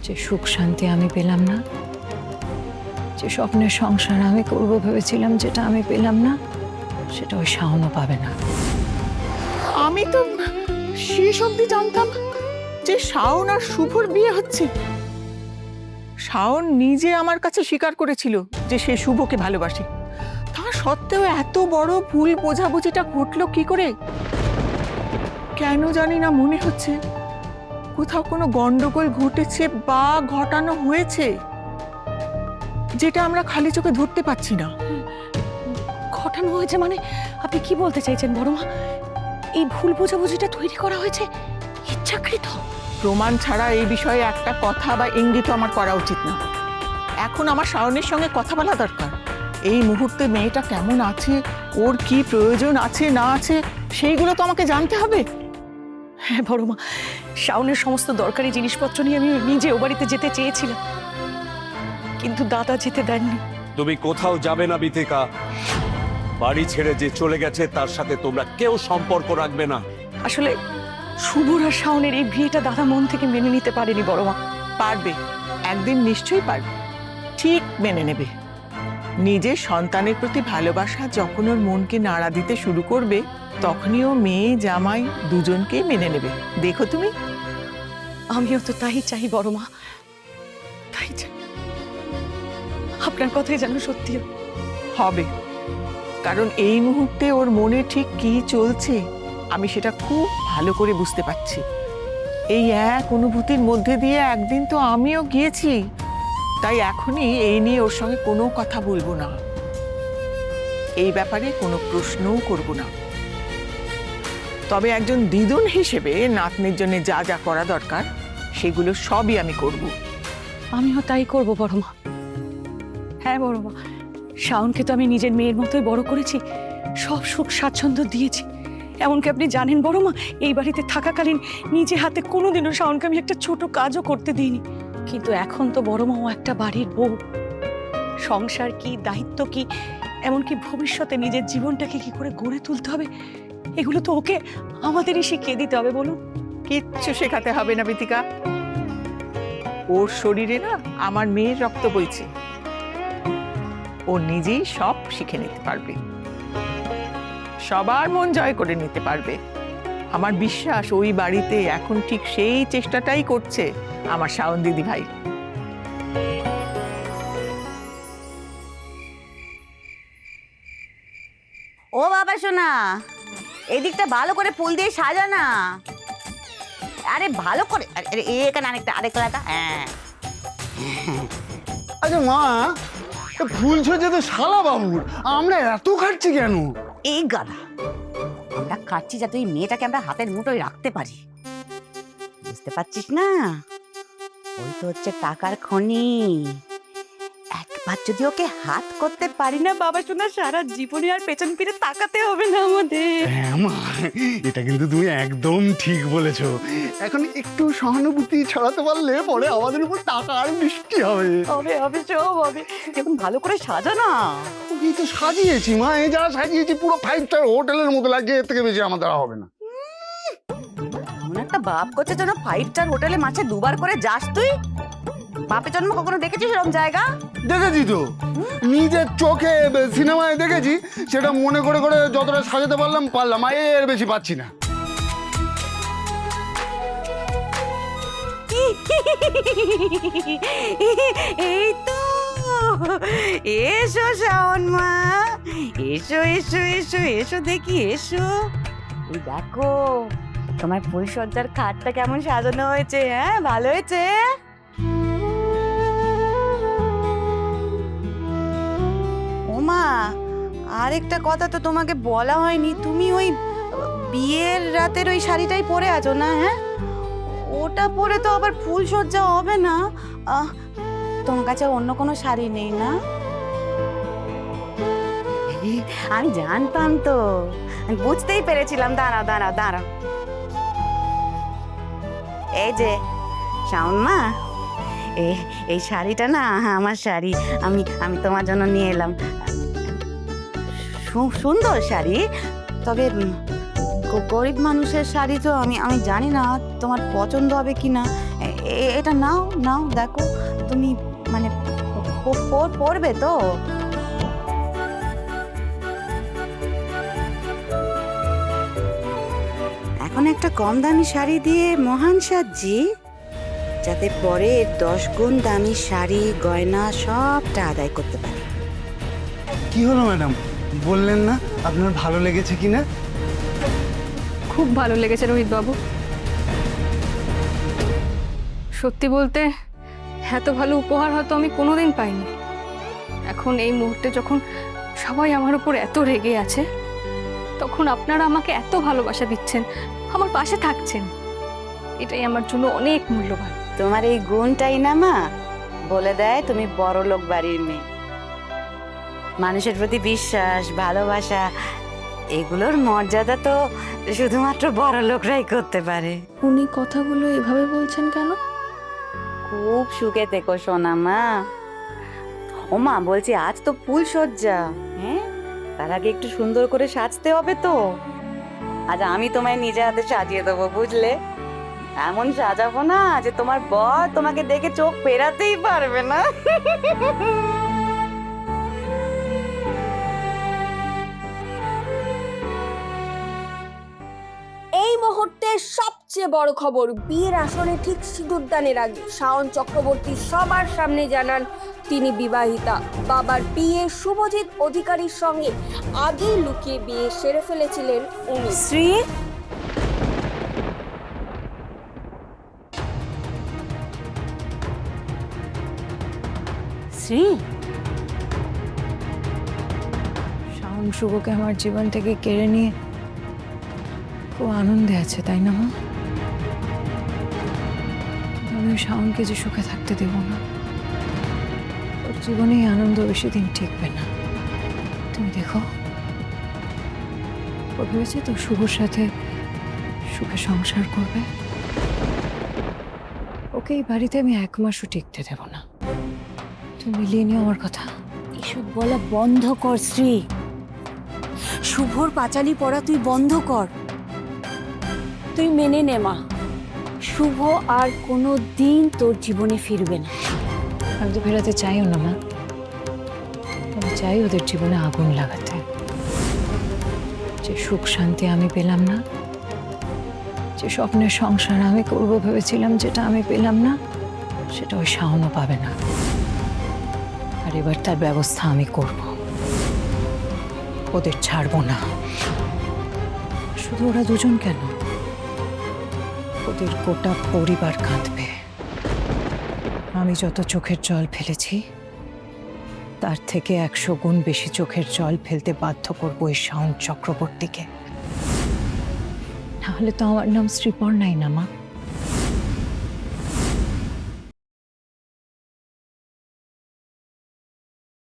যে সুখ শান্তি আমি পেলাম না, যে স্বপ্নের সংসার আমি করব ভেবেছিলাম যেটা আমি পেলাম না, সেটা ওই শাওনও পাবে না। আমি তো শেষ অবধি জানতাম যে শাওন আর শুভর বিয়ে হচ্ছে। শাওন নিজে আমার কাছে স্বীকার করেছিল যে সে শুভকে ভালোবাসে। তা সত্ত্বেও এত বড় ভুল বোঝাবুঝিটা ঘটলো কি করে? কেন জানি না মনে হচ্ছে কোথাও কোনো গন্ডগোল ঘটেছে বা ঘটানো হয়েছে, যেটা আমরা খালি চোখে ধরতে পারছি না। ঘটানো হয়েছে মানে আপনি কি বলতে চাইছেন বড় মা? এই ভুল বোঝাবুঝিটা তৈরি করা হয়েছে ইচ্ছাকৃত? প্রমাণ ছাড়া এই বিষয়ে একটা কথা বা ইঙ্গিত আমার করা উচিত না। এখন আমার শাওনের সঙ্গে কথা বলা দরকার। এই মুহূর্তে মেয়েটা কেমন আছে, ওর কি প্রয়োজন আছে না আছে, সেইগুলো তো আমাকে জানতে হবে। হ্যাঁ বড় মা, শাওনের সমস্ত দরকারি জিনিসপত্র নিয়ে আমি নিজে ও বাড়িতে যেতে চেয়েছিলাম, কিন্তু দাদা যেতে দেননি। তুমি কোথাও যাবে না বিথিকা। বাড়ি ছেড়ে যে চলে গেছে তার সাথে তোমরা কেউ সম্পর্ক রাখবে না। আসলে শুভর আর শাওনের এই বিয়েটা দাদা মন থেকে মেনে নিতে পারেনি বড় মা। পারবে, একদিন নিশ্চয়ই পারবে, ঠিক মেনে নেবে। নিজের সন্তানের প্রতি ভালোবাসা যখন ওর মনকে নাড়া দিতে শুরু করবে, তখনই ও মেয়ে জামাই দুজনকেই মেনে নেবে। দেখো তুমি। আমিও তো তাই চাই বড় মা, তাই চাই। আপনার কথাই যেন সত্যি হবে, কারণ এই মুহূর্তে ওর মনে ঠিক কি চলছে আমি সেটা খুব ভালো করে বুঝতে পারছি। এই এক অনুভূতির মধ্যে দিয়ে একদিন তো আমিও গিয়েছি, তাই এখনই এই নিয়ে ওর সঙ্গে কোনো কথা বলবো না। এই ব্যাপারে কোনো প্রশ্নও করব না। তবে একজন দিদুন হিসেবে নাতনির জন্য যা যা করা দরকার সেগুলো সবই আমি করব। আমিও তাই করব বড় মা। হ্যাঁ বড় মা, শাওনকে তো আমি নিজের মেয়ের মতোই বড় করেছি, সব সুখ স্বাচ্ছন্দ্য দিয়েছি। এমনকি আপনি জানেন বড় মা, এই বাড়িতে থাকাকালীন নিজে হাতে কোনোদিনও শাওনকে আমি একটা ছোট কাজও করতে দিইনি। কিন্তু এখন তো বড় মা ও একটা বাড়ির বউ। সংসার কি, দায়িত্ব কি, এমনকি ভবিষ্যতে নিজের জীবনটাকে কি করে গড়ে তুলতে হবে, এগুলো তো ওকে আমাদেরই শিখিয়ে দিতে হবে। বলুন। কিচ্ছু শেখাতে হবে না বিথিকা। ওর শরীরে না আমার মেয়ের রক্ত বইছে, ও নিজেই সব শিখে নিতে পারবে, সবার মন জয় করে নিতে পারবে। আমার বিশ্বাস ওই বাড়িতে এখন ঠিক সেই চেষ্টাটাই করছে আমার শাওন দিদি ভাই। ও বাবা সোনা, এদিকটা ভালো করে ফুল দিয়ে সাজা না। আরে ভালো করে, আরে এখানে আরেকটা লাগা। হ্যাঁ আচ্ছা মা, ফুল ছড়ছে তো শালা বাবুর, আমরা এত খাচ্ছি কেন? এই গাধা, আমরা খাচ্ছি যাতে ওই মেয়েটাকে আমরা হাতের মুঠোয় রাখতে পারি, বুঝতে পারছিস না? ওই তো হচ্ছে টাকার খনি। একবার যদি ওকে হাত করতে পারি না বাবা সোনা, সারা জীবনে আর পেছন ফিরে তাকাতে হবে না আমাদের। হ্যাঁ মা, এটা কিন্তু তুমি একদম ঠিক বলেছো। এখন একটু সহানুভূতি ছড়াতে পারলে পরে আমাদের উপর টাকা আর বৃষ্টি হবে। হবে হবে সব হবে, এখন ভালো করে সাজা না। এই তো সাজিয়েছি মা, এই যা সাজিয়েছি পুরো 5 স্টার হোটেলের মতো লাগছে, এর থেকে বেশি আমাদের হবে না। এমন একটা বাপ করছে যেন 5 স্টার হোটেলে মাসে 2 বার করে যাস তুই। বাপের জন্ম কখনো দেখেছিস এরকম জায়গা? দেখেছি তো, নিজের চোখে সিনেমায় দেখেছি, সেটা মনে করে করে যতটা সাজাতে পারলাম, এর বেশি পাচ্ছি না। এই তো, এসো শাওন মা, এসো এসো এসো এসো দেখি এসো। এই দেখো তোমার পরিচর্যার খাটটা কেমন সাজানো হয়েছে। হ্যাঁ ভালো হয়েছে। ওমা, আরেকটা কথা তো তোমাকে বলা হয়নি, তুমি ওই বিয়ের রাতের ওই শাড়িটাই পরে আছো না? হ্যাঁ, ওটা পরে তো আবার ফুল সজ্জা হবে না। তোমার কাছে অন্য কোনো শাড়ি নেই না? আমি জানতাম তো, আমি বুঝতেই পেরেছিলাম। দাঁড়াও দাঁড়াও দাঁড়াও, এই যে শাওন মা, এই শাড়িটা না আমার শাড়ি, আমি তোমার জন্য নিয়ে এলাম। সুন্দর শাড়ি, তবে গরিব মানুষের শাড়ি তো আমি জানি না তোমার পছন্দ হবে কি না। এটা নাও নাও, দেখো তুমি মানে পরবে তো? এখন একটা কম দামি শাড়ি দিয়ে মহান সাজি, যাতে পরে 10 গুণ দামি শাড়ি গয়না সবটা আদায় করতে পারে। কি হলো ম্যাডাম, বললেন না আপনার ভালো লেগেছে কিনা? খুব ভালো লেগেছে রোহিত বাবু। সত্যি বলতে এত ভালো উপহার হয়তো আমি কোনোদিন পাইনি। এখন এই মুহূর্তে যখন সবাই আমার উপর এত রেগে আছে, তখন আপনারা আমাকে এত ভালোবাসা দিচ্ছেন, আমার পাশে থাকছেন, এটাই আমার জন্য অনেক মূল্যবান। তোমার এই গুণটাই না মা বলে দেয় তুমি বড় লোক বাড়ির মেয়ে। মানুষের প্রতি বিশ্বাস, ভালোবাসা, এগুলোর মর্যাদা তো শুধুমাত্র বড় লোকরাই করতে পারে। উনি কথাগুলো এভাবে বলছেন কেন? খুব সুখে থেকো সোনা মা। ও মা, বলছি আজ তো ফুল সজ্জা, হ্যাঁ তার আগে একটু সুন্দর করে সাজতে হবে তো। আজ আমি তোমায় নিজে হাতে সাজিয়ে দেবো, বুঝলে? এমন সাজাবো না যে তোমার বর তোমাকে দেখে চোখ ফেরাতেই পারবে না। এই মুহূর্তের সবচেয়ে বড় খবর, বিয়ের আসরে ঠিক সিঁদুরদানের আগে শাওন চক্রবর্তী সবার সামনে জানান তিনি বিবাহিতা। বাবার বিয়ে শুভজিৎ অধিকারীর সঙ্গে আগেই লুকিয়ে বিয়ে সেরে ফেলেছিলেন উনি। শ্রী, শ্রী, শাওন শুভকে আমার জীবন থেকে কেড়ে নিয়ে খুব আনন্দে আছে, তাই না মা? আমি শাওনকে যে সুখে থাকতে দেব না। ওর জীবনে এই আনন্দ বেশি দিন টিকবে না। তুমি দেখো, ও ভেবেছে তো শুভর সাথে সুখে সংসার করবে। ওকে এই বাড়িতে আমি 1 মাসও টিকতে দেব না। তুমি মিলিয়ে নিও আমার কথা। এসব বলা বন্ধ কর শ্রী, শুভর পাঁচালি পড়া তুই বন্ধ কর। তুই মেনে নে মা, শুভ আর কোনো দিন তোর জীবনে ফিরবে না। আমি তো ফেরাতে চাইও না মা। আমি চাই ওদের জীবনে আগুন লাগাতে। যে সুখ শান্তি আমি পেলাম না, যে স্বপ্নের সংসার আমি করব ভেবেছিলাম, যেটা আমি পেলাম না, সেটা ওই শাওনও পাবে না। আর এবার তার ব্যবস্থা আমি করব। ওদের ছাড়বো না। শুধু ওরা দুজন কেন, ওদের গোটা পরিবার কাঁদবে। আমি যত চোখের জল ফেলেছি, তার থেকে 100 গুণ বেশি চোখের জল ফেলতে বাধ্য করবো এই শাওন চক্রবর্তীকে। নাহলে তো আমার নাম শ্রীপর্ণাই না মা।